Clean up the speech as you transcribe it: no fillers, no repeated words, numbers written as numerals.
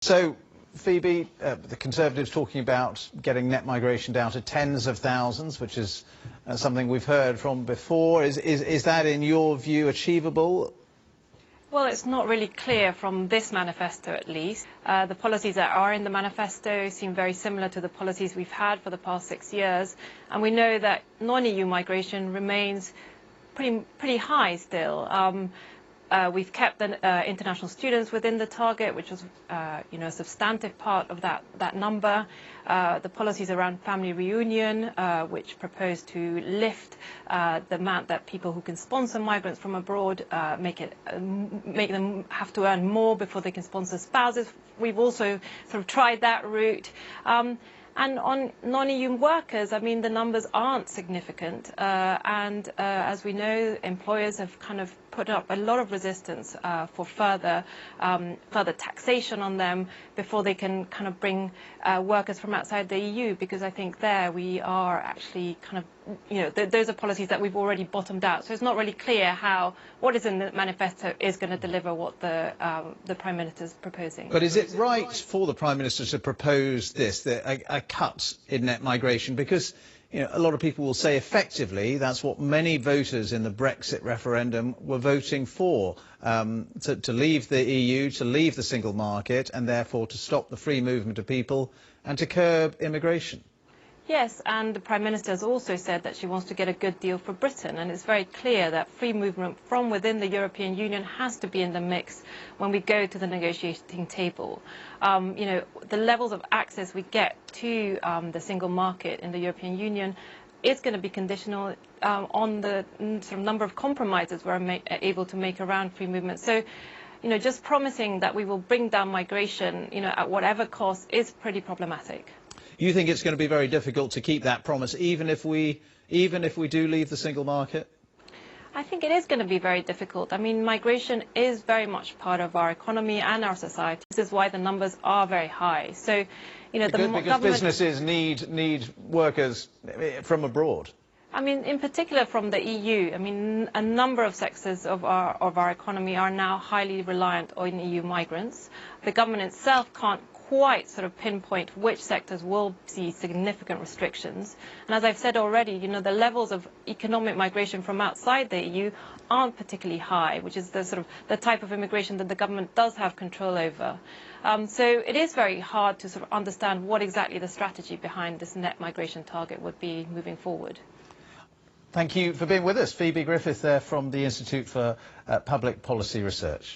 So, Phoebe, the Conservatives talking about getting net migration down to tens of thousands, which is something we've heard from before. Is that, in your view, achievable? Well, it's not really clear from this manifesto, at least. The policies that are in the manifesto seem very similar to the policies we've had for the past 6 years. And we know that non-EU migration remains pretty high still. We've kept the international students within the target, which was a substantive part of that number. The policies around family reunion, which propose to lift the amount that people who can sponsor migrants from abroad make them have to earn more before they can sponsor spouses. We've also sort of tried that route. And on non-EU workers, I mean, the numbers aren't significant. As we know, employers have kind of put up a lot of resistance for further taxation on them before they can kind of bring workers from outside the EU, because I think there we are actually kind of, those are policies that we've already bottomed out. So it's not really clear how what is in the manifesto is going to deliver what the Prime Minister's proposing. But is it right for the Prime Minister to propose this, a cut in net migration? Because a lot of people will say effectively that's what many voters in the Brexit referendum were voting for, to leave the EU, to leave the single market, and therefore to stop the free movement of people and to curb immigration. Yes, and the Prime Minister has also said that she wants to get a good deal for Britain, and it's very clear that free movement from within the European Union has to be in the mix when we go to the negotiating table. The levels of access we get to the single market in the European Union is going to be conditional on the sort of number of compromises we're able to make around free movement. So, just promising that we will bring down migration, at whatever cost is pretty problematic. You think it's going to be very difficult to keep that promise, even if we do leave the single market? I think it is going to be very difficult. I mean, migration is very much part of our economy and our society. This is why the numbers are very high. So, because businesses need workers from abroad. I mean, in particular from the EU. I mean, a number of sectors of our economy are now highly reliant on EU migrants. The government itself can't quite sort of pinpoint which sectors will see significant restrictions. And as I've said already, the levels of economic migration from outside the EU aren't particularly high, which is the type of immigration that the government does have control over. So it is very hard to sort of understand what exactly the strategy behind this net migration target would be moving forward. Thank you for being with us. Phoebe Griffith there from the Institute for Public Policy Research.